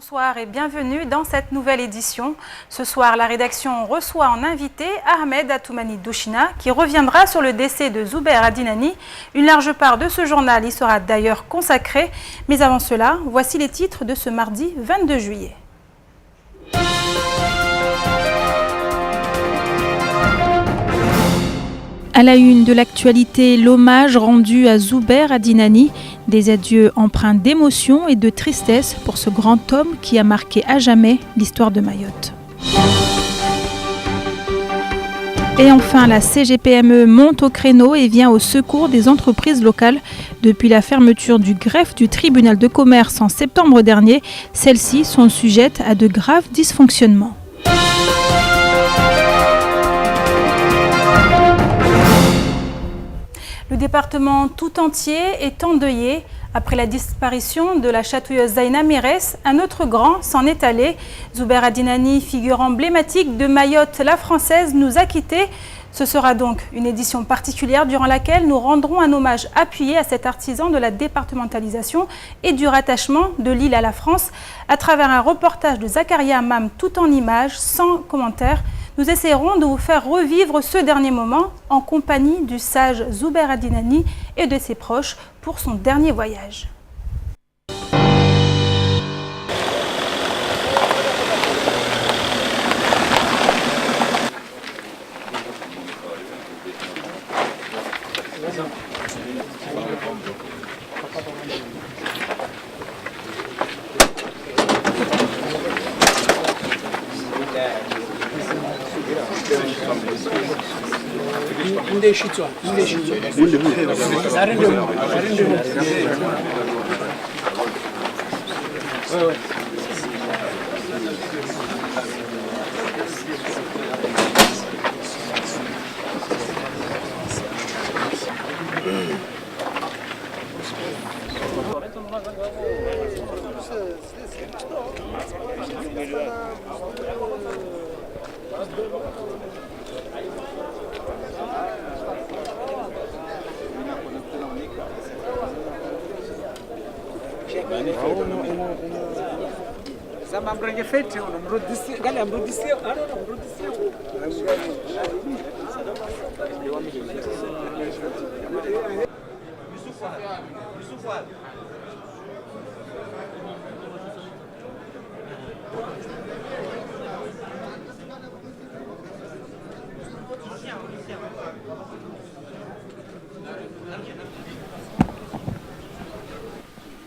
Bonsoir et bienvenue dans cette nouvelle édition. Ce soir, la rédaction reçoit en invité Ahmed Atoumani Douchina qui reviendra sur le décès de Zouber Adinani. Une large part de ce journal y sera d'ailleurs consacrée. Mais avant cela, voici les titres de ce mardi 22 juillet. À la une de l'actualité, l'hommage rendu à Zouber Adinani, des adieux empreints d'émotion et de tristesse pour ce grand homme qui a marqué à jamais l'histoire de Mayotte. Et enfin, la CGPME monte au créneau et vient au secours des entreprises locales. Depuis la fermeture du greffe du tribunal de commerce en septembre dernier, celles-ci sont sujettes à de graves dysfonctionnements. Le département tout entier est endeuillé. Après la disparition de la chatouilleuse Zaina Mires, un autre grand s'en est allé. Zouber Adinani, figure emblématique de Mayotte, la française, nous a quittés. Ce sera donc une édition particulière durant laquelle nous rendrons un hommage appuyé à cet artisan de la départementalisation et du rattachement de l'île à la France à travers un reportage de Zakaria Amam tout en images, sans commentaire. Nous essaierons de vous faire revivre ce dernier moment en compagnie du sage Zouber Adinani et de ses proches pour son dernier voyage.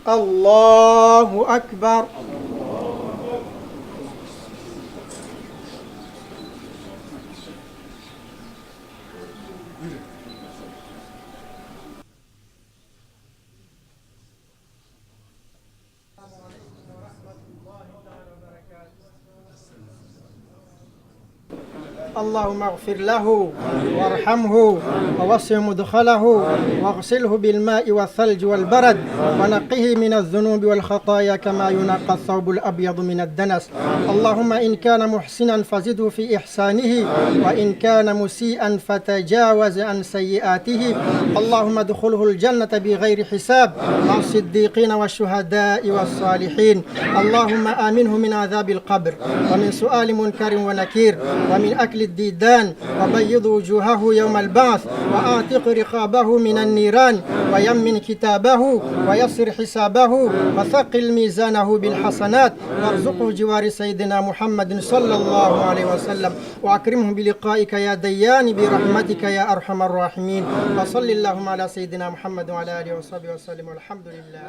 Allahu Akbar. اللهم اغفر له وارحمه ووسع مدخله واغسله بالماء والثلج والبرد ونقه من الذنوب والخطايا كما ينقى الثوب الأبيض من الدنس. اللهم إن كان محسنا فزده في إحسانه وإن كان مسيئا فتجاوز عن سيئاته. اللهم ادخله الجنة بغير حساب مع الصديقين والشهداء والصالحين. اللهم آمنه من عذاب القبر ومن سؤال منكر ونكير ومن أكل الديدان وبيض وجوهه يوم البعث وأعتق رقابه من النيران ويمن كتابه ويسر حسابه وثقل ميزانه بالحسنات وارزقه جوار سيدنا محمد صلى الله عليه وسلم وأكرمه بلقائك يا ديان برحمتك يا أرحم الراحمين. وصل اللهم على سيدنا محمد وعلى آله وصحبه وسلم والحمد لله.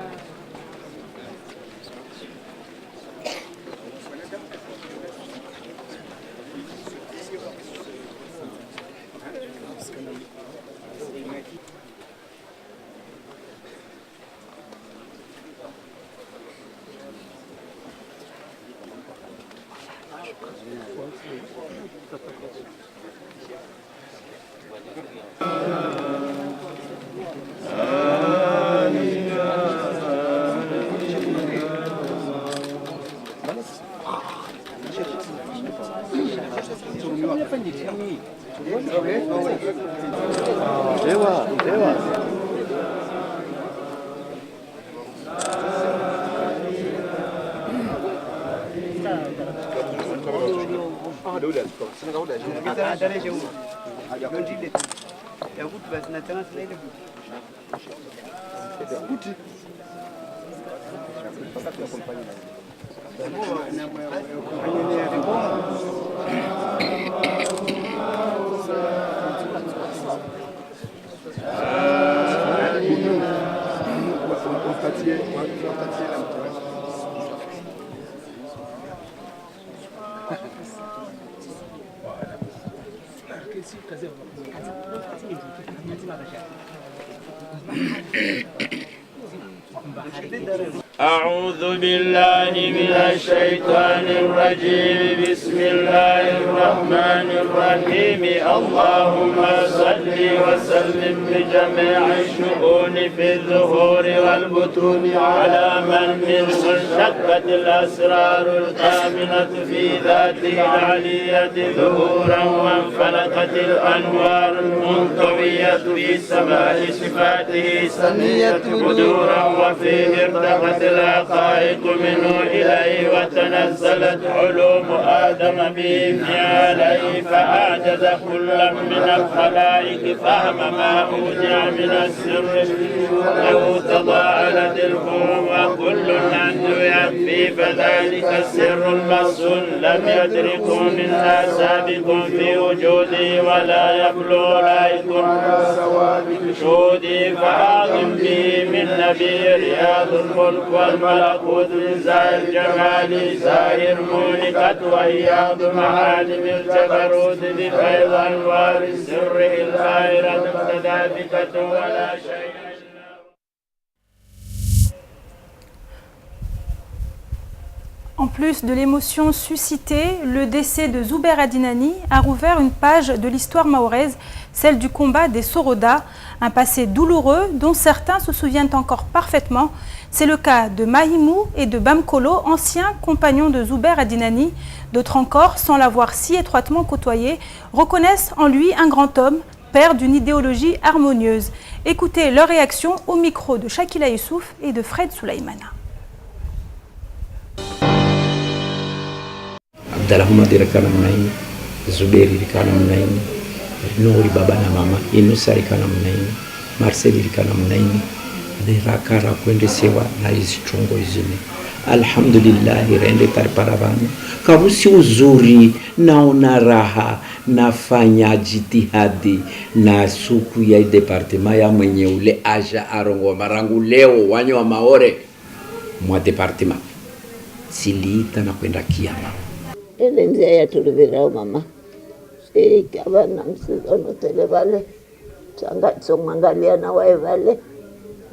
أعوذ بالله من الشيطان الرجيم بسم الله الرحمن الرحيم اللهم صل وسلم بجميع الشؤون في الظهور والبطون على من منه انشقت الأسرار الكامنة في ذاته العلية ظهورا وانفلقت الأنوار المنطوية في سماء صفاته سنية بدورا وفيه ارتقت الحقائق منه إليه وتنزلت علوم آدم به عليه فأعجز كل من الخلائق فهم ما أودع من السر له تضاءلت الكون وكل عنده يكفي فذلك السر المصون لم يدركه منا سابق في وجوده ولا يبلغ لايق شهوده فأعظم به من نبي رياض الملك والملكوت من زاهر الجمال زاهر مولكت وإياض معالم الجبروت بفيض أنوار السر الباهرة متدافكة ولا شيء. En plus de l'émotion suscitée, le décès de Zubair Adinani a rouvert une page de l'histoire mahoraise, celle du combat des Soroda, un passé douloureux dont certains se souviennent encore parfaitement. C'est le cas de Mahimou et de Bamkolo, anciens compagnons de Zubair Adinani. D'autres encore, sans l'avoir si étroitement côtoyé, reconnaissent en lui un grand homme, père d'une idéologie harmonieuse. Écoutez leur réaction au micro de Shakila Youssouf et de Fred Soulaïmana. Abdallah dirikana mnaini, Zuberi dirikana mnaini, Nuri baba na mama, Inusa dirikana mnaini, Marcel dirikana mnaini, Rakara kwende sewa na hizi chongo izini. Alhamdulillah rende parparavano. Kabusi uzuri naona raha nafanya jitihadi na suku ya departement ya mwenye ule aja arongo marangu leo wanyo wa maore mwa departement. Siliita na kwenda kiama. Ele mzee yatulivira mama. Kaba na msizono tele vale. Changa tsomwangalia na wae vale.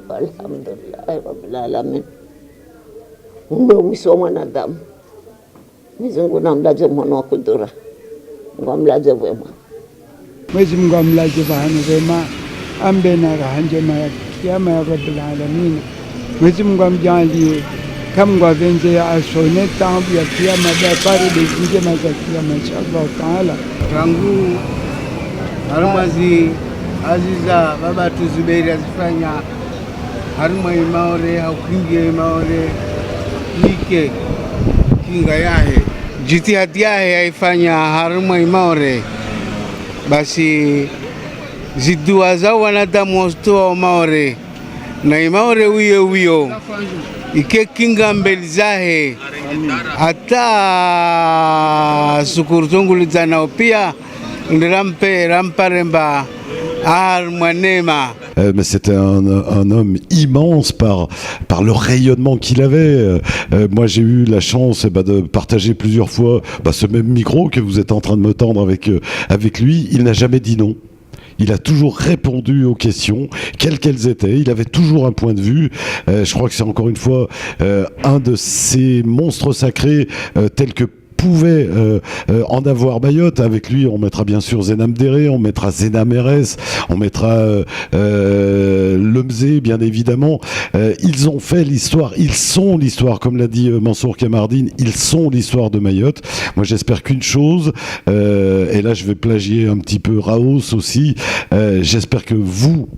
Alhamdulillah rabbil alamin. Mungu mwisho mwanadamu. Mizungu na mlaje mwana wa kudura. Mungu mlaje wema. Mwezi Mungu amlaje bahana wema. Ambe na raha njema ya kiyama ya rabbil alamin. Mwezi Mungu amjalie kama ngwavenze ya asone tambu ya kiyama da pare de njema za kiyama inshallah taala. Tangu harumazi aziza baba tu Zubeiri azifanya haruma imaore haukingi imaore nike kinga yahe jitihadi yahe yaifanya haruma imaore basi zidua za wanadamu wastoa maore na imaore uyo ike kinga mbele zahe hata sukuru tunguliza nao pia ramparemba mais c'était un homme immense par le rayonnement qu'il avait. Moi, j'ai eu la chance de partager plusieurs fois ce même micro que vous êtes en train de me tendre avec lui. Il n'a jamais dit non. Il a toujours répondu aux questions, quelles qu'elles étaient. Il avait toujours un point de vue. Je crois que c'est encore une fois un de ces monstres sacrés tels que pouvait en avoir Mayotte. Avec lui, on mettra bien sûr Zenam Déré, on mettra Zena Mérès, on mettra Lemzé, bien évidemment. Ils ont fait l'histoire, ils sont l'histoire, comme l'a dit Mansour Kamardine, ils sont l'histoire de Mayotte. Moi, j'espère qu'une chose, et là, je vais plagier un petit peu Raos aussi, j'espère que vous,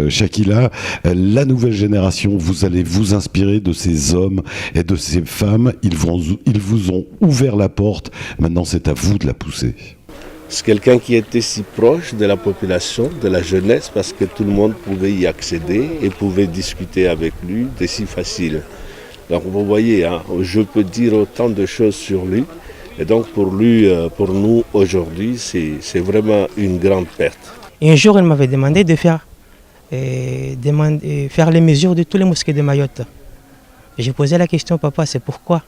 Shakila, la nouvelle génération, vous allez vous inspirer de ces hommes et de ces femmes. Ils vous ont ouvert la porte. Maintenant, c'est à vous de la pousser. C'est quelqu'un qui était si proche de la population, de la jeunesse, parce que tout le monde pouvait y accéder et pouvait discuter avec lui de si facile. Donc vous voyez, hein, je peux dire autant de choses sur lui. Et donc pour lui, pour nous aujourd'hui, c'est vraiment une grande perte. Et un jour, il m'avait demandé de faire les mesures de tous les mosquées de Mayotte. J'ai posé la question, papa, c'est pourquoi?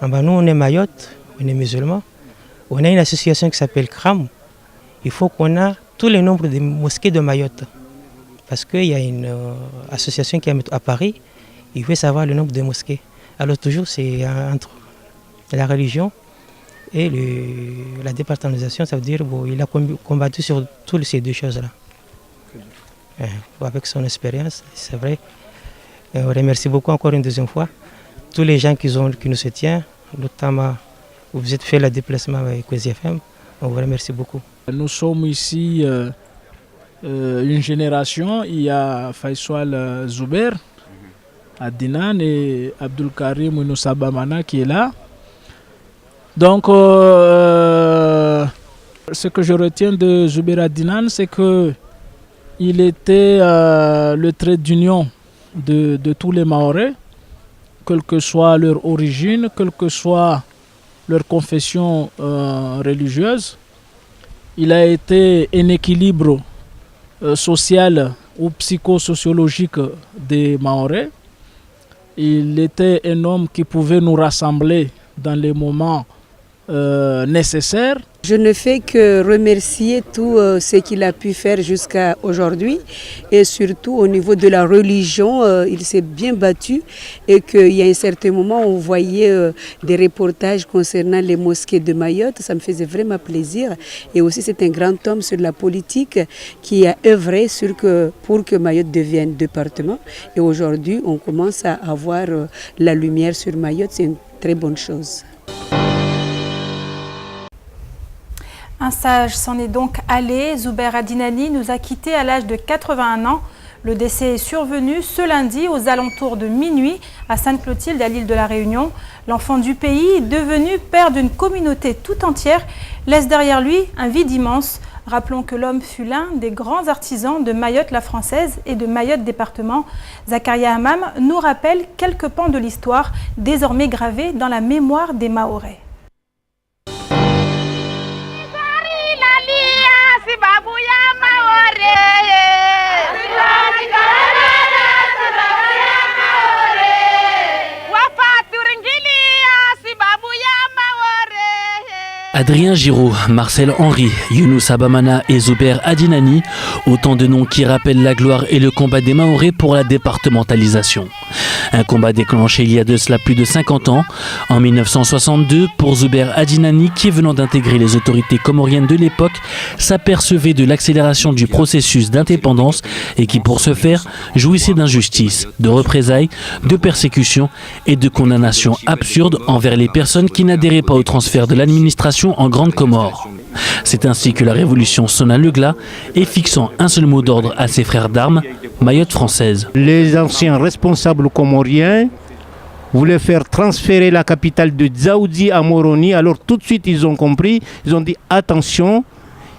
Nous, on est Mayotte, on est musulmans. On a une association qui s'appelle CRAM. Il faut qu'on ait tous les nombres de mosquées de Mayotte. Parce qu'il y a une association qui est à Paris, il veut savoir le nombre de mosquées. Alors toujours, c'est entre la religion et la départementalisation, ça veut dire qu'il a combattu sur toutes ces deux choses-là. Avec son expérience, c'est vrai. On remercie beaucoup encore une deuxième fois tous les gens qui nous soutiennent, notamment vous êtes fait le déplacement avec QueziFM. On vous remercie beaucoup. Nous sommes ici une génération. Il y a Faisal Zouber, Adinan et Abdul Karim Younoussa Bamana qui est là. Donc, ce que je retiens de Zouber Adinan, c'est qu'il était le trait d'union de tous les Mahorais, quelle que soit leur origine, quelle que soit leur confession religieuse. Il a été un équilibre social ou psychosociologique des Mahorais. Il était un homme qui pouvait nous rassembler dans les moments nécessaires. Je ne fais que remercier tout ce qu'il a pu faire jusqu'à aujourd'hui et surtout au niveau de la religion, il s'est bien battu et qu'il y a un certain moment on voyait des reportages concernant les mosquées de Mayotte, ça me faisait vraiment plaisir et aussi c'est un grand homme sur la politique qui a œuvré pour que Mayotte devienne département et aujourd'hui on commence à avoir la lumière sur Mayotte, c'est une très bonne chose. Un sage s'en est donc allé. Zouber Adinani nous a quittés à l'âge de 81 ans. Le décès est survenu ce lundi aux alentours de minuit à Sainte-Clotilde, à l'île de la Réunion. L'enfant du pays, devenu père d'une communauté tout entière, laisse derrière lui un vide immense. Rappelons que l'homme fut l'un des grands artisans de Mayotte la Française et de Mayotte département. Zakaria Hamam nous rappelle quelques pans de l'histoire désormais gravés dans la mémoire des Mahorais. Adrien Giraud, Marcel Henry, Younoussa Bamana et Zouber Adinani, autant de noms qui rappellent la gloire et le combat des Mahorais pour la départementalisation. Un combat déclenché il y a de cela plus de 50 ans, en 1962, pour Zouber Adinani qui, venant d'intégrer les autorités comoriennes de l'époque, s'apercevait de l'accélération du processus d'indépendance et qui, pour ce faire, jouissait d'injustice, de représailles, de persécutions et de condamnations absurdes envers les personnes qui n'adhéraient pas au transfert de l'administration en Grande Comore. C'est ainsi que la révolution sonna le glas et fixant un seul mot d'ordre à ses frères d'armes, Mayotte française. Les anciens responsables comoriens voulaient faire transférer la capitale de Dzaoudzi à Moroni. Alors tout de suite ils ont compris, ils ont dit attention,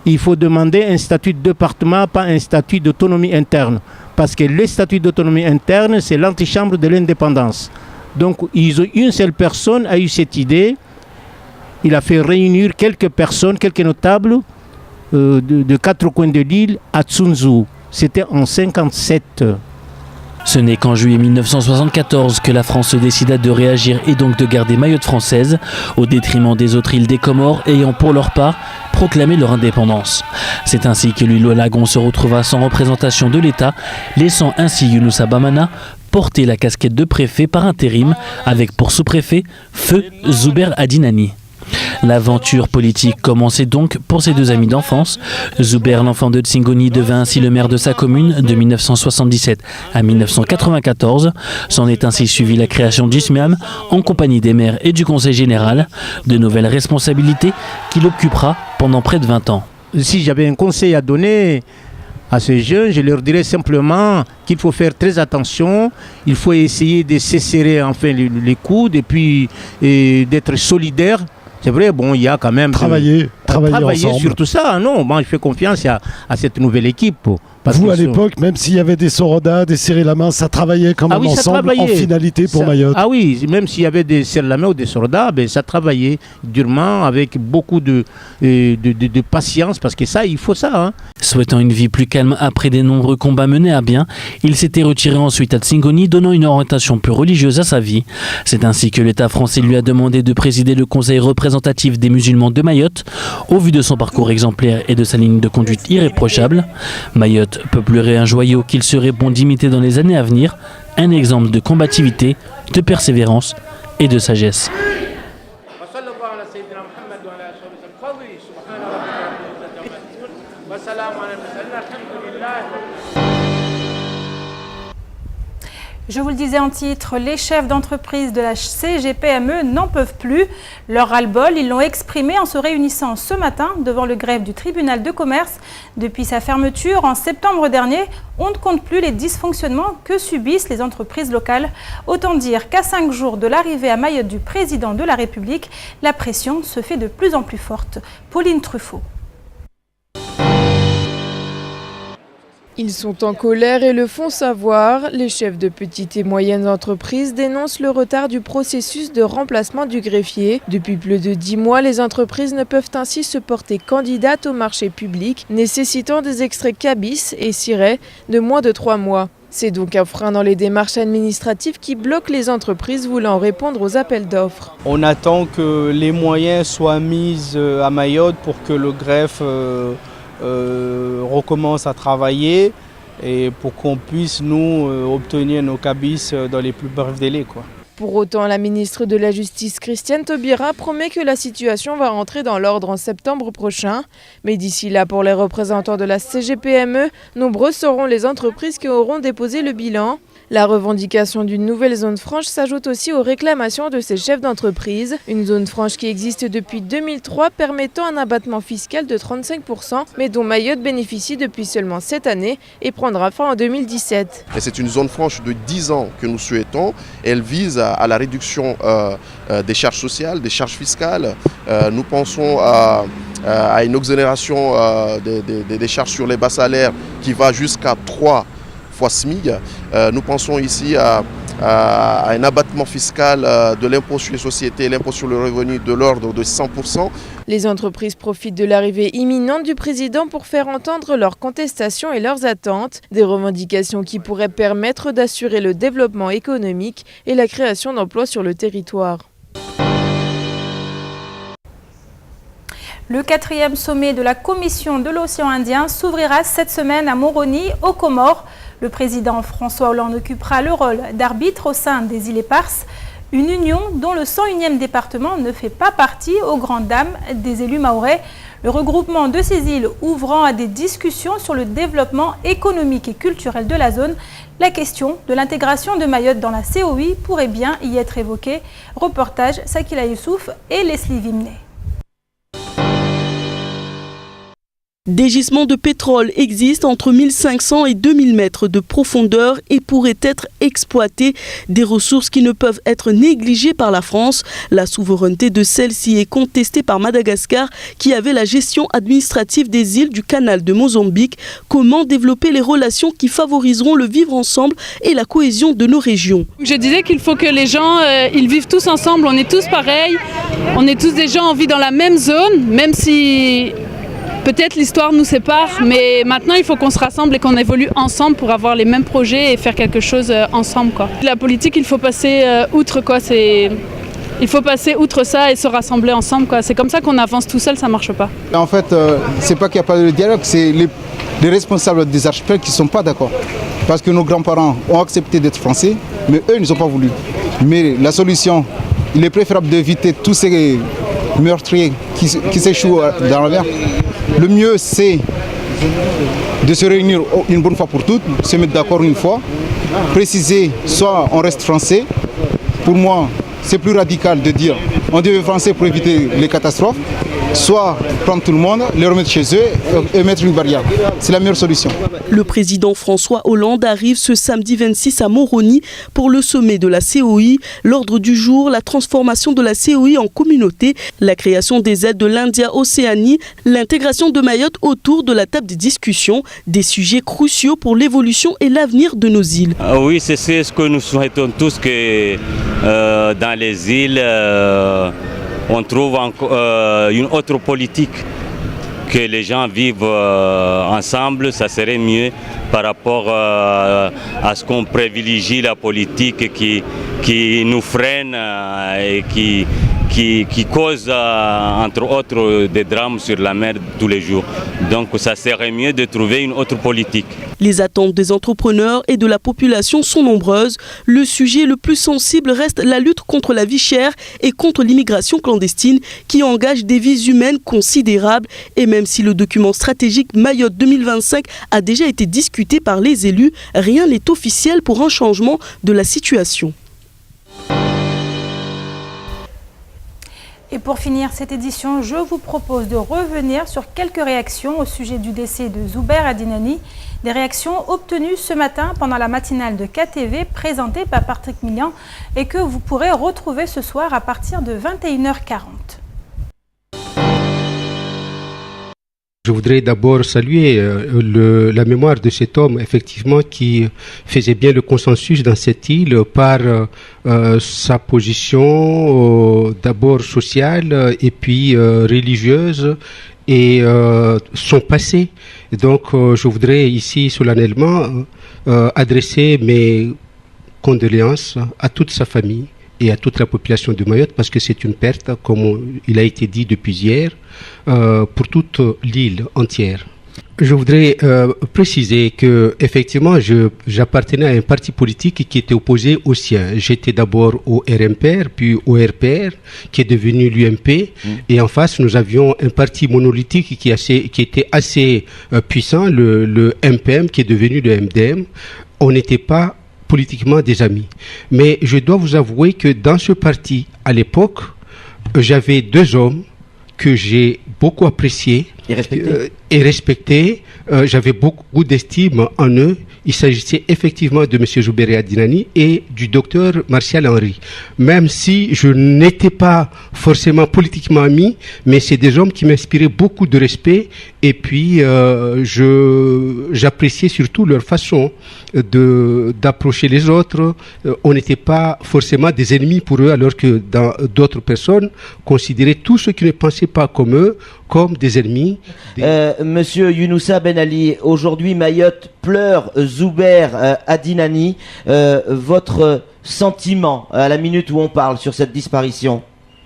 il faut demander un statut de département, pas un statut d'autonomie interne. Parce que le statut d'autonomie interne, c'est l'antichambre de l'indépendance. Donc une seule personne a eu cette idée. Il a fait réunir quelques personnes, quelques notables de quatre coins de l'île à Tsunzu. C'était en 1957. Ce n'est qu'en juillet 1974 que la France se décida de réagir et donc de garder Mayotte française, au détriment des autres îles des Comores ayant pour leur part proclamé leur indépendance. C'est ainsi que l'île Lagon se retrouva sans représentation de l'État, laissant ainsi Younoussa Bamana porter la casquette de préfet par intérim, avec pour sous-préfet Feu Zouber Adinani. L'aventure politique commençait donc pour ses deux amis d'enfance. Zouber, l'enfant de Tsingoni, devint ainsi le maire de sa commune de 1977 à 1994. S'en est ainsi suivi la création du SMIAM en compagnie des maires et du conseil général, de nouvelles responsabilités qu'il occupera pendant près de 20 ans. Si j'avais un conseil à donner à ces jeunes, je leur dirais simplement qu'il faut faire très attention, il faut essayer de se enfin les coudes et puis d'être solidaire. C'est vrai, bon, il y a quand même... Travailler ensemble. Sur tout ça. Non, moi, je fais confiance à cette nouvelle équipe. Vous, à l'époque, même s'il y avait des sorodas, des serrer la main, ça travaillait quand même ensemble en finalité pour Mayotte. Ah oui, même s'il y avait des serrer la main ou des sorodas, ben, ça travaillait durement avec beaucoup de patience, parce que ça, il faut ça. Hein. Souhaitant une vie plus calme après des nombreux combats menés à bien, il s'était retiré ensuite à Tsingoni, donnant une orientation plus religieuse à sa vie. C'est ainsi que l'État français lui a demandé de présider le Conseil représentatif des musulmans de Mayotte, au vu de son parcours exemplaire et de sa ligne de conduite irréprochable. Mayotte, peuplerait un joyau qu'il serait bon d'imiter dans les années à venir, un exemple de combativité, de persévérance et de sagesse. Je vous le disais en titre, les chefs d'entreprise de la CGPME n'en peuvent plus. Leur ras-le-bol, ils l'ont exprimé en se réunissant ce matin devant le greffe du tribunal de commerce. Depuis sa fermeture en septembre dernier, on ne compte plus les dysfonctionnements que subissent les entreprises locales. Autant dire qu'à 5 jours de l'arrivée à Mayotte du président de la République, la pression se fait de plus en plus forte. Pauline Truffaut. Ils sont en colère et le font savoir. Les chefs de petites et moyennes entreprises dénoncent le retard du processus de remplacement du greffier. Depuis plus de 10 mois, les entreprises ne peuvent ainsi se porter candidates au marché public, nécessitant des extraits CABIS et SIRET de moins de 3 mois. C'est donc un frein dans les démarches administratives qui bloque les entreprises voulant répondre aux appels d'offres. On attend que les moyens soient mis à Mayotte pour que le greffe recommence à travailler et pour qu'on puisse nous obtenir nos cabis dans les plus brefs délais, quoi. Pour autant, la ministre de la Justice, Christiane Taubira, promet que la situation va rentrer dans l'ordre en septembre prochain. Mais d'ici là, pour les représentants de la CGPME, nombreuses seront les entreprises qui auront déposé le bilan. La revendication d'une nouvelle zone franche s'ajoute aussi aux réclamations de ces chefs d'entreprise. Une zone franche qui existe depuis 2003 permettant un abattement fiscal de 35%, mais dont Mayotte bénéficie depuis seulement cette année et prendra fin en 2017. Et c'est une zone franche de 10 ans que nous souhaitons. Elle vise à la réduction des charges sociales, des charges fiscales. Nous pensons à une exonération des charges sur les bas salaires qui va jusqu'à 3 fois SMIC. Nous pensons ici à un abattement fiscal de l'impôt sur les sociétés et l'impôt sur le revenu de l'ordre de 100%. Les entreprises profitent de l'arrivée imminente du président pour faire entendre leurs contestations et leurs attentes, des revendications qui pourraient permettre d'assurer le développement économique et la création d'emplois sur le territoire. Le 4e sommet de la Commission de l'océan Indien s'ouvrira cette semaine à Moroni, aux Comores. Le président François Hollande occupera le rôle d'arbitre au sein des îles Éparses, une union dont le 101e département ne fait pas partie aux grandes dames des élus mahorais. Le regroupement de ces îles ouvrant à des discussions sur le développement économique et culturel de la zone, la question de l'intégration de Mayotte dans la COI pourrait bien y être évoquée. Reportage Sakila Youssouf et Leslie Vimney. Des gisements de pétrole existent entre 1500 et 2000 mètres de profondeur et pourraient être exploités. Des ressources qui ne peuvent être négligées par la France. La souveraineté de celle-ci est contestée par Madagascar qui avait la gestion administrative des îles du canal de Mozambique. Comment développer les relations qui favoriseront le vivre ensemble et la cohésion de nos régions? Je disais qu'il faut que les gens ils vivent tous ensemble, on est tous pareils, on est tous des gens, on vit dans la même zone, même si peut-être l'histoire nous sépare, mais maintenant il faut qu'on se rassemble et qu'on évolue ensemble pour avoir les mêmes projets et faire quelque chose ensemble, quoi. La politique, il faut passer outre, quoi. Il faut passer outre ça et se rassembler ensemble, quoi. C'est comme ça qu'on avance tout seul, ça marche pas. En fait, c'est pas qu'il n'y a pas de dialogue, c'est les responsables des archipels qui ne sont pas d'accord. Parce que nos grands-parents ont accepté d'être français, mais eux, ils n'ont pas voulu. Mais la solution, il est préférable d'éviter tous ces meurtriers qui s'échouent dans la mer. Le mieux, c'est de se réunir une bonne fois pour toutes, se mettre d'accord une fois, préciser, soit on reste français. Pour moi, c'est plus radical de dire on devait français pour éviter les catastrophes, soit prendre tout le monde, les remettre chez eux et mettre une barrière. C'est la meilleure solution. Le président François Hollande arrive ce samedi 26 à Moroni pour le sommet de la COI. L'ordre du jour, la transformation de la COI en communauté, la création des aides de l'India-Océanie, l'intégration de Mayotte autour de la table des discussions, des sujets cruciaux pour l'évolution et l'avenir de nos îles. Oui, c'est ce que nous souhaitons tous, que dans les îles, on trouve une autre politique, que les gens vivent ensemble, ça serait mieux par rapport à ce qu'on privilégie la politique qui nous freine et qui cause entre autres des drames sur la mer tous les jours. Donc ça serait mieux de trouver une autre politique. Les attentes des entrepreneurs et de la population sont nombreuses. Le sujet le plus sensible reste la lutte contre la vie chère et contre l'immigration clandestine qui engage des vies humaines considérables. Et même si le document stratégique Mayotte 2025 a déjà été discuté par les élus, rien n'est officiel pour un changement de la situation. Et pour finir cette édition, je vous propose de revenir sur quelques réactions au sujet du décès de Zuber Adinani. Des réactions obtenues ce matin pendant la matinale de KTV présentée par Patrick Millian et que vous pourrez retrouver ce soir à partir de 21h40. Je voudrais d'abord saluer la mémoire de cet homme, effectivement, qui faisait bien le consensus dans cette île par sa position d'abord sociale et puis religieuse et son passé. Donc, je voudrais ici solennellement adresser mes condoléances à toute sa famille et à toute la population de Mayotte, parce que c'est une perte, comme il a été dit depuis hier, pour toute l'île entière. Je voudrais préciser que effectivement, j'appartenais à un parti politique qui était opposé au sien. J'étais d'abord au RMPR, puis au RPR, qui est devenu l'UMP. Et en face, nous avions un parti monolithique qui était assez puissant, le MPM, qui est devenu le MDM. On n'était pas politiquement des amis. Mais je dois vous avouer que dans ce parti, à l'époque, j'avais deux hommes que j'ai beaucoup appréciés et respectés. J'avais beaucoup d'estime en eux. Il s'agissait effectivement de M. Zuber Adinani et du docteur Martial Henry. Même si je n'étais pas forcément politiquement ami, mais c'est des hommes qui m'inspiraient beaucoup de respect et puis j'appréciais surtout leur façon d'approcher les autres. On n'était pas forcément des ennemis pour eux, alors que d'autres personnes considéraient tous ceux qui ne pensaient pas comme eux comme des ennemis. Monsieur Younoussa Ben Ali, aujourd'hui Mayotte pleure Zuber Adinani. Votre sentiment à la minute où on parle sur cette disparition?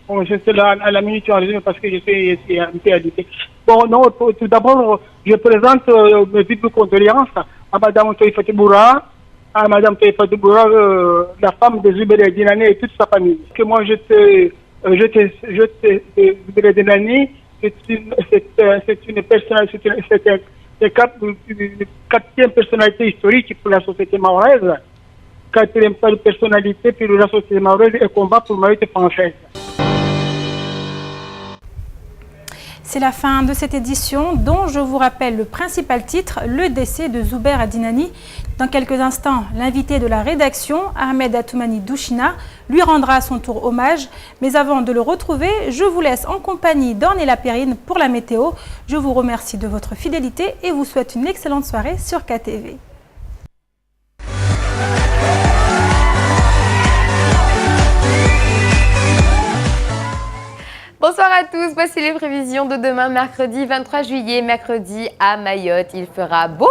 Bon, je suis là à la minute où on parle parce que je suis un peu agité. Bon, non, tout d'abord, je présente mes vives condoléances à Madame Toïfa Boura, à Madame Toïfa Boura, la femme de Zuber Adinani et toute sa famille. Que moi, Zuber Adinani, c'est une personnalité, c'est une quatrième personnalité historique pour la société mahoraise, quatrième personnalité pour la société mahoraise et combat pour Mayotte française. C'est la fin de cette édition dont je vous rappelle le principal titre, le décès de Zuber Adinani. Dans quelques instants, l'invité de la rédaction, Ahmed Atoumani Douchina, lui rendra à son tour hommage. Mais avant de le retrouver, je vous laisse en compagnie d'Ornella Périne pour la météo. Je vous remercie de votre fidélité et vous souhaite une excellente soirée sur KTV. Bonsoir à tous, voici les prévisions de demain mercredi 23 juillet, mercredi à Mayotte. Il fera beau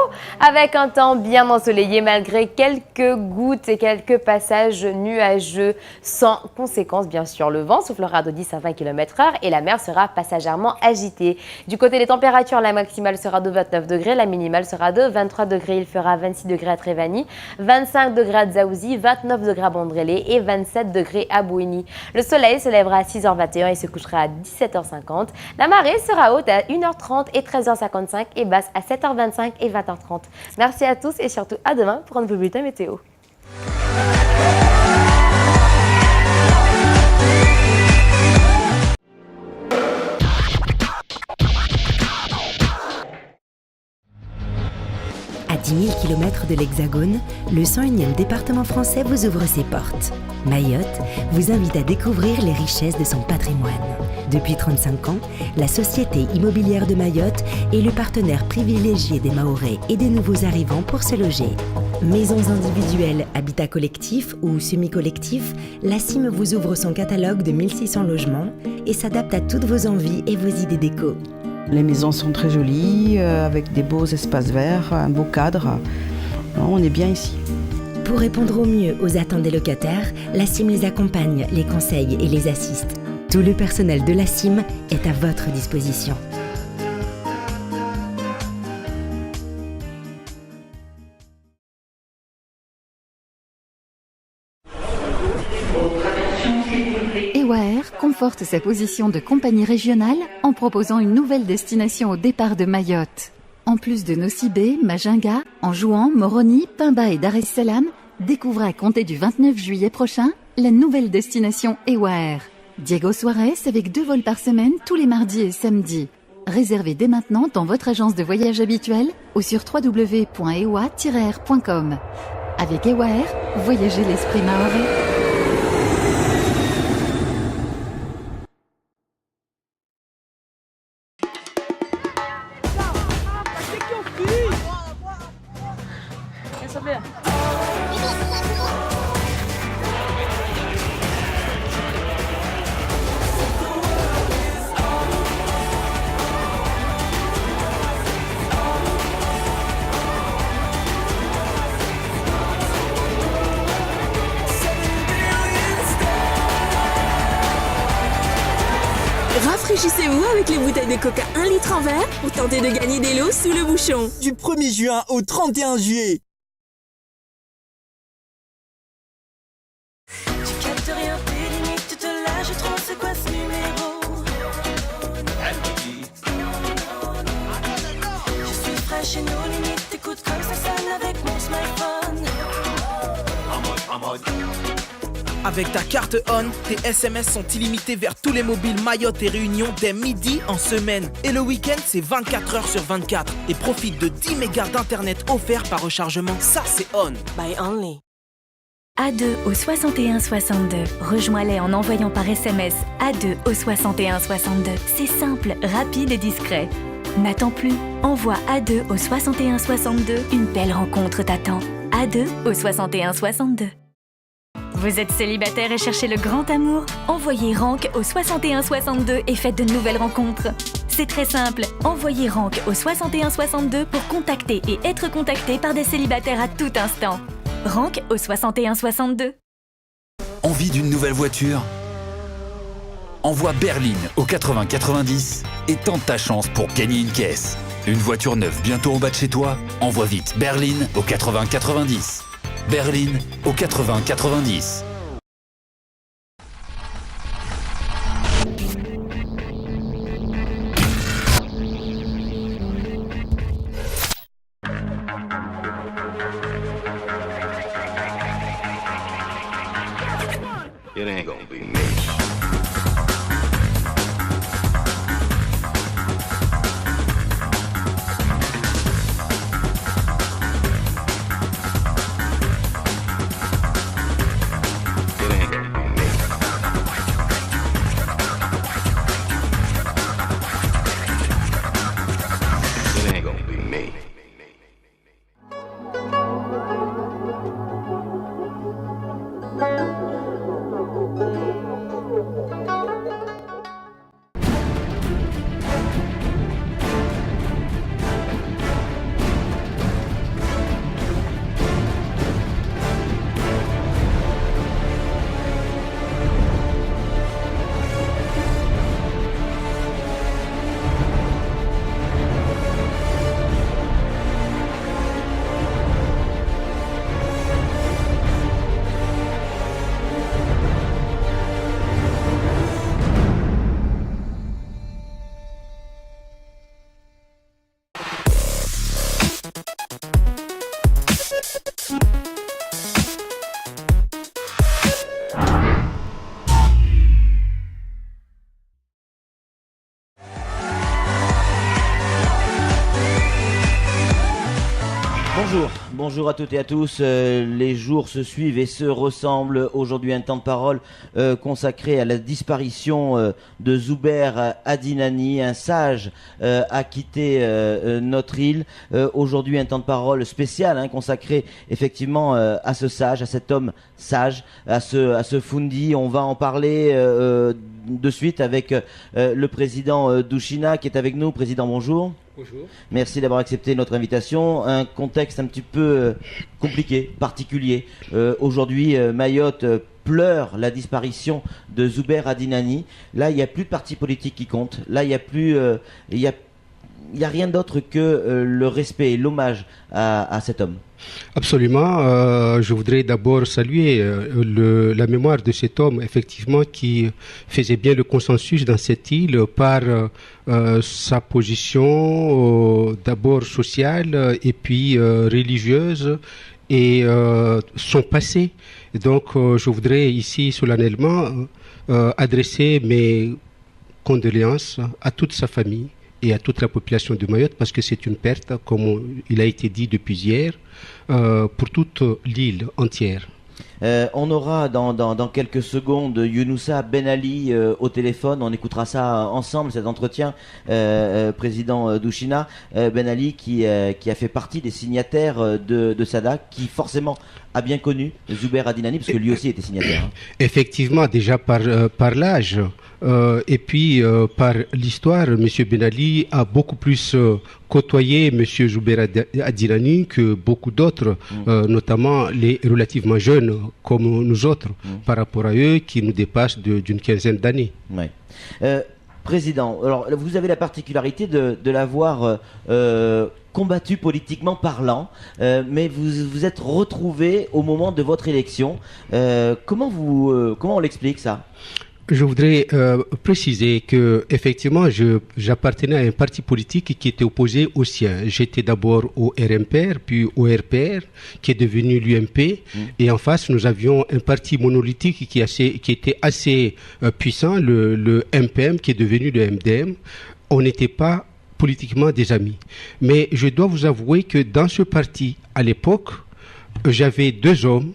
avec un temps bien ensoleillé malgré quelques gouttes et quelques passages nuageux sans conséquence bien sûr. Le vent soufflera de 10 à 20 km/h et la mer sera passagèrement agitée. Du côté des températures, la maximale sera de 29 degrés, la minimale sera de 23 degrés. Il fera 26 degrés à Trévani, 25 degrés à Dzaouzi, 29 degrés à Bandrélé et 27 degrés à Bouéni. Le soleil se lèvera à 6h21 et se couchera à 17h50. La marée sera haute à 1h30 et 13h55 et basse à 7h25 et 20h30. Merci à tous et surtout à demain pour un nouveau bulletin météo. km de l'Hexagone, le 101e département français vous ouvre ses portes. Mayotte vous invite à découvrir les richesses de son patrimoine. Depuis 35 ans, la Société immobilière de Mayotte est le partenaire privilégié des Mahorais et des nouveaux arrivants pour se loger. Maisons individuelles, habitats collectifs ou semi-collectifs, la CIM vous ouvre son catalogue de 1600 logements et s'adapte à toutes vos envies et vos idées déco. Les maisons sont très jolies, avec des beaux espaces verts, un beau cadre. On est bien ici. Pour répondre au mieux aux attentes des locataires, la CIM les accompagne, les conseille et les assiste. Tout le personnel de la CIM est à votre disposition. EWAER conforte sa position de compagnie régionale en proposant une nouvelle destination au départ de Mayotte. En plus de Nosibé, Majinga, Anjouan, Moroni, Pimba et Dar es Salaam, découvrez à compter du 29 juillet prochain la nouvelle destination EWAER. Diego Suarez avec 2 vols par semaine tous les mardis et samedis. Réservez dès maintenant dans votre agence de voyage habituelle ou sur www.ewa-r.com. Avec EWAER, voyagez l'esprit mahorais. Rafraîchissez-vous avec les bouteilles de Coca 1 litre en verre pour tenter de gagner des lots sous le bouchon. Du 1er juin au 31 juillet. Tu captes rien, tes limites, tu te lâches trop, c'est quoi ce numéro? Je suis fraîche et nos limites, t'écoutes comme ça sonne avec mon smartphone. En mode. Avec ta carte ON, tes SMS sont illimités vers tous les mobiles Mayotte et Réunion dès midi en semaine. Et le week-end, c'est 24 heures sur 24. Et profite de 10 mégas d'internet offerts par rechargement. Ça, c'est ON. By Only. A2 au 61 62. Rejoins-les en envoyant par SMS A2 au 61 62. C'est simple, rapide et discret. N'attends plus. Envoie A2 au 61 62. Une belle rencontre t'attend. A2 au 61 62. Vous êtes célibataire et cherchez le grand amour? Envoyez RANK au 61 62 et faites de nouvelles rencontres. C'est très simple, envoyez RANK au 61 62 pour contacter et être contacté par des célibataires à tout instant. RANK au 61 62. Envie d'une nouvelle voiture? Envoie Berline au 80 90 et tente ta chance pour gagner une caisse. Une voiture neuve bientôt en bas de chez toi? Envoie vite Berline au 80 90. Berline au 80 90. It ain't gonna be me. Bonjour à toutes et à tous. Les jours se suivent et se ressemblent. Aujourd'hui, un temps de parole consacré à la disparition de Zuber Adinani. Un sage a quitté notre île. Aujourd'hui, un temps de parole spécial consacré effectivement à ce sage, à cet homme sage, à ce Fundi. On va en parler de suite avec le président Douchina qui est avec nous. Président, bonjour. Bonjour. Merci d'avoir accepté notre invitation. Un contexte un petit peu compliqué, particulier. Aujourd'hui, Mayotte pleure la disparition de Zuber Adinani. Là, il n'y a plus de parti politique qui compte. Là, il n'y a plus, il y a rien d'autre que le respect et l'hommage à cet homme. Absolument. Je voudrais d'abord saluer la mémoire de cet homme, effectivement, qui faisait bien le consensus dans cette île par sa position d'abord sociale et puis religieuse et son passé. Donc, je voudrais ici solennellement adresser mes condoléances à toute sa famille et à toute la population de Mayotte, parce que c'est une perte, comme il a été dit depuis hier, pour toute l'île entière. On aura dans quelques secondes Younoussa Ben Ali au téléphone. On écoutera ça ensemble, cet entretien, président Douchina. Ben Ali qui a fait partie des signataires de Sadak, qui forcément a bien connu Zuber Adinani, parce que lui aussi était signataire. Effectivement, déjà par l'âge et puis par l'histoire, M. Ben Ali a beaucoup plus côtoyé M. Zuber Adinani que beaucoup d'autres, notamment les relativement jeunes comme nous autres, par rapport à eux qui nous dépassent d'une quinzaine d'années. Ouais. Président, alors vous avez la particularité de l'avoir combattu politiquement parlant, mais vous êtes retrouvé au moment de votre élection. Comment on l'explique ça ? Je voudrais préciser que effectivement, j'appartenais à un parti politique qui était opposé au sien. J'étais d'abord au RMPR, puis au RPR, qui est devenu l'UMP. Et en face, nous avions un parti monolithique qui était assez puissant, le MPM, qui est devenu le MDM. On n'était pas politiquement des amis. Mais je dois vous avouer que dans ce parti, à l'époque, j'avais deux hommes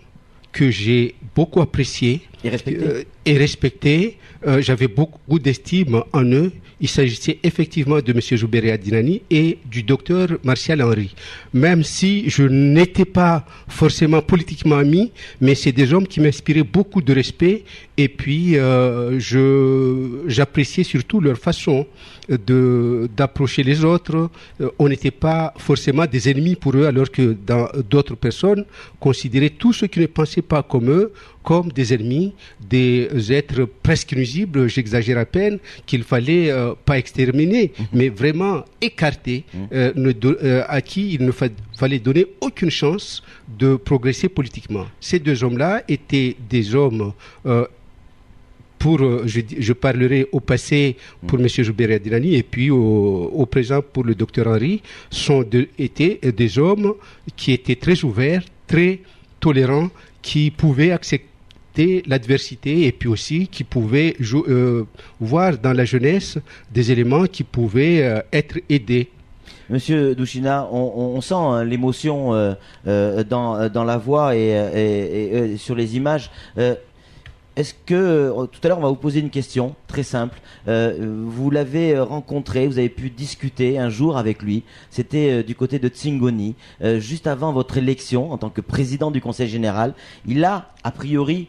que j'ai beaucoup appréciés et respectés. J'avais beaucoup d'estime en eux. Il s'agissait effectivement de M. Zuber Adinani et du docteur Martial Henry. Même si je n'étais pas forcément politiquement ami, mais c'est des hommes qui m'inspiraient beaucoup de respect, et puis j'appréciais surtout leur façon d'approcher les autres. On n'était pas forcément des ennemis pour eux, alors que d'autres personnes considéraient tous ceux qui ne pensaient pas comme eux comme des ennemis, des êtres presque nuisibles, j'exagère à peine, qu'il fallait pas exterminer, mais vraiment écarter, à qui il ne fallait donner aucune chance de progresser politiquement. Ces deux hommes-là étaient des hommes je parlerai au passé pour M. Zuber Adinani et puis au présent pour le docteur Henry, étaient des hommes qui étaient très ouverts, très tolérants, qui pouvaient accepter l'adversité et puis aussi qui pouvaient voir dans la jeunesse des éléments qui pouvaient être aidés. Monsieur Douchina, on sent l'émotion dans la voix et sur les images. Est-ce que, tout à l'heure on va vous poser une question très simple, vous l'avez rencontré, vous avez pu discuter un jour avec lui, c'était du côté de Tsingoni, juste avant votre élection en tant que président du Conseil Général. Il a priori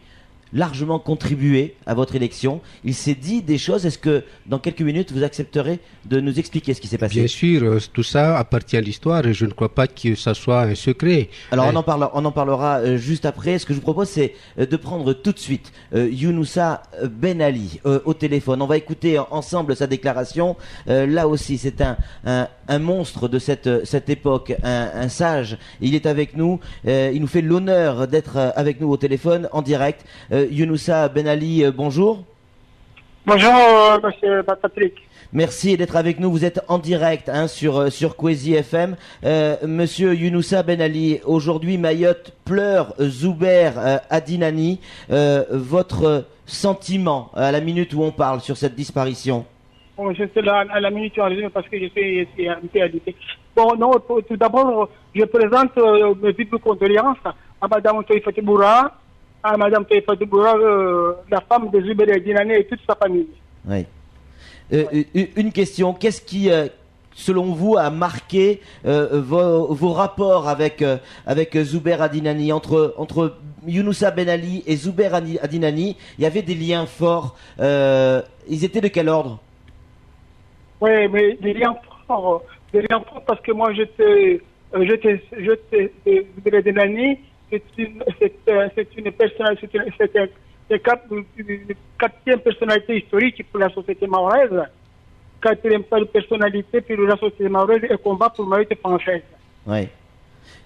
largement contribué à votre élection. Il s'est dit des choses. Est-ce que dans quelques minutes vous accepterez de nous expliquer ce qui s'est passé ? Bien sûr, tout ça appartient à l'histoire et je ne crois pas que ça soit un secret. Alors on en parlera juste après. Ce que je vous propose, c'est de prendre tout de suite Younoussa Ben Ali au téléphone. On va écouter ensemble sa déclaration. Là aussi, c'est un monstre de cette époque, un sage. Il est avec nous. Il nous fait l'honneur d'être avec nous au téléphone en direct. Younoussa Ben Ali, bonjour. Bonjour, monsieur Patrick. Merci d'être avec nous. Vous êtes en direct sur Kwezi FM. Monsieur Younoussa Ben Ali, aujourd'hui Mayotte pleure Zuber Adinani. Votre sentiment à la minute où on parle sur cette disparition? Je suis là à la minute où on parce que je suis un peu agité. Bon, non, tout d'abord, je présente mes vives condoléances à Mme Toïfati Boura, à Mme Toïfati Boura, la femme de Zuber Dinani et toute sa famille. Oui. Une question, qu'est-ce qui, selon vous, a marqué vos rapports avec Zuber Adinani, entre Younoussa Ben Ali et Zuber Adinani? Il y avait des liens forts. Ils étaient de quel ordre? Oui, mais des liens forts parce que moi j'étais Zuber Adinani, c'est une personnalité, c'est une quatrième personnalité historique pour la société mahoraise. Quatrième personnalité pour la société mahoraise et combat pour Mayotte française. Oui.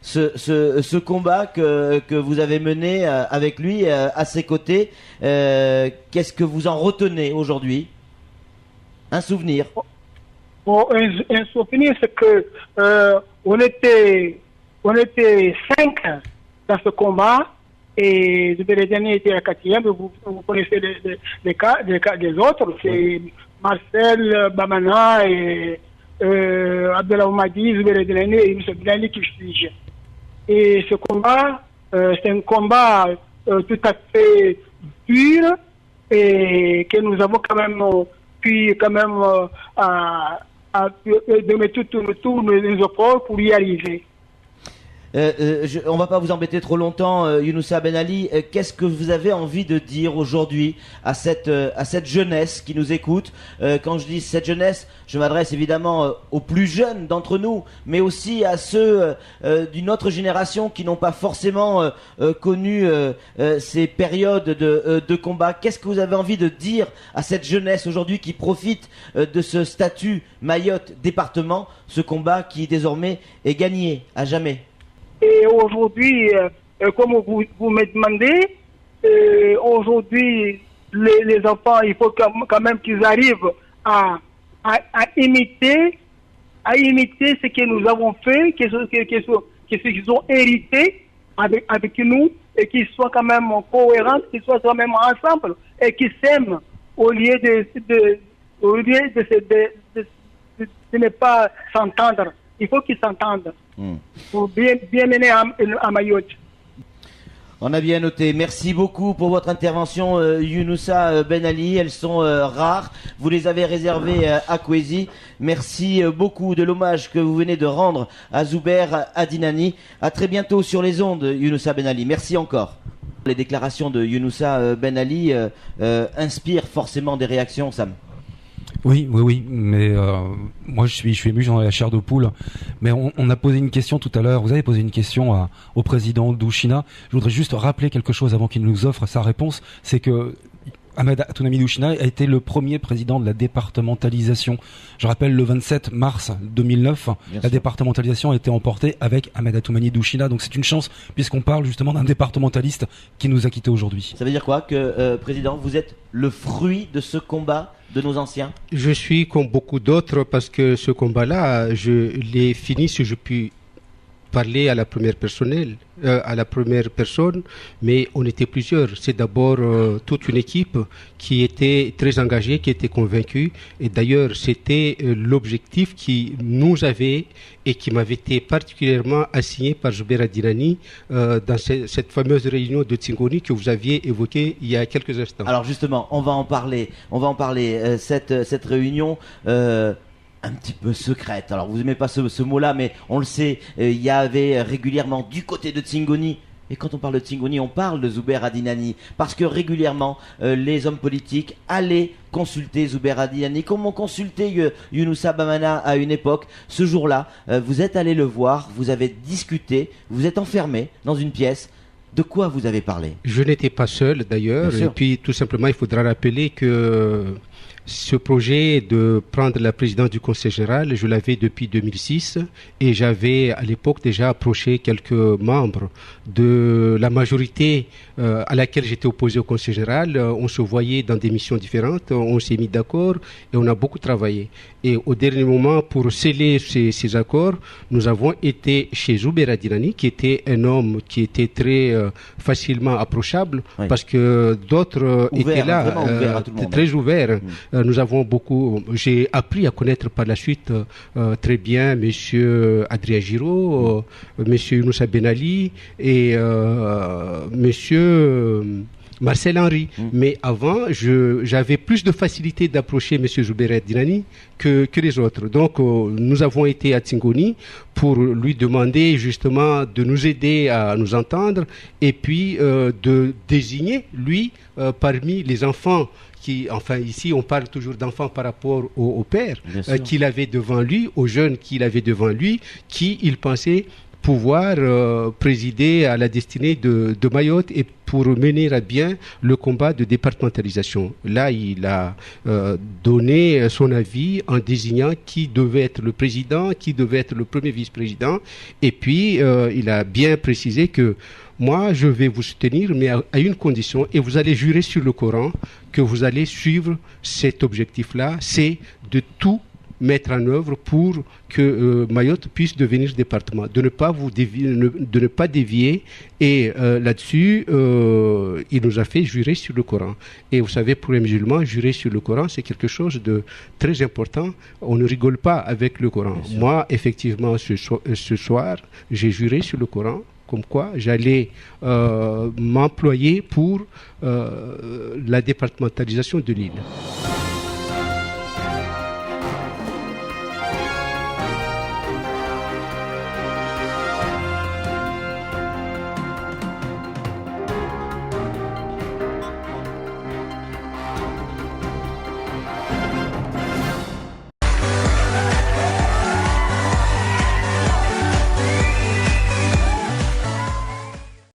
Ce combat que vous avez mené avec lui à ses côtés, qu'est-ce que vous en retenez aujourd'hui? Un souvenir? Bon, un souvenir, c'est que on était 5 dans ce combat et le dernier était la quatrième. Vous connaissez les cas des autres. C'est Marcel Bamana et Abdellah Oumadi, Zuber Delani et M. Bilali qui juge. Et ce combat, c'est un combat tout à fait dur et que nous avons quand même pu de mettre tous nos efforts pour y arriver. On va pas vous embêter trop longtemps, Younoussa Ben Ali. Qu'est-ce que vous avez envie de dire aujourd'hui à cette jeunesse qui nous écoute? Quand je dis cette jeunesse, je m'adresse évidemment aux plus jeunes d'entre nous, mais aussi à ceux d'une autre génération qui n'ont pas forcément connu ces périodes de combat. Qu'est-ce que vous avez envie de dire à cette jeunesse aujourd'hui qui profite de ce statut Mayotte département, ce combat qui désormais est gagné à jamais? Et aujourd'hui, comme vous me demandez, aujourd'hui, les enfants, il faut quand même qu'ils arrivent à imiter ce que nous avons fait, qu'ils ont hérité avec nous, et qu'ils soient quand même cohérents, qu'ils soient quand même ensemble, et qu'ils s'aiment au lieu de ne pas s'entendre. Il faut qu'ils s'entendent pour bien mener à Mayotte. On a bien noté. Merci beaucoup pour votre intervention, Younoussa Ben Ali. Elles sont rares. Vous les avez réservées à Kwezi. Merci beaucoup de l'hommage que vous venez de rendre à Zuber Adinani. À très bientôt sur les ondes, Younoussa Ben Ali. Merci encore. Les déclarations de Younoussa Ben Ali inspirent forcément des réactions, Sam. Oui, mais moi je suis ému, j'en ai la chair de poule. Mais on a posé une question tout à l'heure, vous avez posé une question au président Douchina. Je voudrais juste rappeler quelque chose avant qu'il nous offre sa réponse, c'est que Ahmed Atounami Douchina a été le premier président de la départementalisation. Je rappelle, le 27 mars 2009, la départementalisation a été emportée avec Ahmed Atounami Douchina. Donc c'est une chance, puisqu'on parle justement d'un départementaliste qui nous a quittés aujourd'hui. Ça veut dire quoi que, Président, vous êtes le fruit de ce combat de nos anciens? Je suis comme beaucoup d'autres parce que ce combat-là, je l'ai fini, si je puis parler à la première personne, mais on était plusieurs. C'est d'abord toute une équipe qui était très engagée, qui était convaincue. Et d'ailleurs, c'était l'objectif qui nous avait et qui m'avait été particulièrement assigné par Zuber Adinani dans cette fameuse réunion de Tsingoni que vous aviez évoquée il y a quelques instants. Alors justement, on va en parler. Cette réunion un petit peu secrète. Alors vous n'aimez pas ce mot-là, mais on le sait, il y avait régulièrement du côté de Tsingoni, et quand on parle de Tsingoni, on parle de Zuber Adinani, parce que régulièrement les hommes politiques allaient consulter Zuber Adinani, comme on consultait Younoussa Bamana à une époque. Ce jour-là, vous êtes allé le voir, vous avez discuté, vous êtes enfermé dans une pièce. De quoi vous avez parlé? Je n'étais pas seul d'ailleurs, et puis tout simplement il faudra rappeler que ce projet de prendre la présidence du Conseil général, je l'avais depuis 2006 et j'avais à l'époque déjà approché quelques membres de la majorité à laquelle j'étais opposé au Conseil général. On se voyait dans des missions différentes, on s'est mis d'accord et on a beaucoup travaillé. Et au dernier moment, pour sceller ces accords, nous avons été chez Zuber Adinani, qui était un homme qui était très facilement approchable, parce que d'autres étaient là, très ouverts. J'ai appris à connaître par la suite très bien Monsieur Adrien Giraud, Monsieur Younoussa Ben Ali et Monsieur Marcel Henry. Mais avant, j'avais plus de facilité d'approcher M. Zoubeir Dinani que les autres. Donc, nous avons été à Tsingoni pour lui demander justement de nous aider à nous entendre et puis de désigner, lui, parmi les enfants ici on parle toujours d'enfants par rapport au père qu'il avait devant lui, aux jeunes qu'il avait devant lui, qui il pensait pouvoir présider à la destinée de Mayotte et pour mener à bien le combat de départementalisation. Là, il a donné son avis en désignant qui devait être le président, qui devait être le premier vice-président, et puis il a bien précisé que moi, je vais vous soutenir, mais à une condition, et vous allez jurer sur le Coran que vous allez suivre cet objectif-là, c'est de tout mettre en œuvre pour que Mayotte puisse devenir département, de ne pas dévier et là-dessus il nous a fait jurer sur le Coran. Et vous savez, pour les musulmans, jurer sur le Coran, c'est quelque chose de très important. On ne rigole pas avec le Coran. Moi, effectivement, ce soir, j'ai juré sur le Coran comme quoi j'allais m'employer pour la départementalisation de l'île.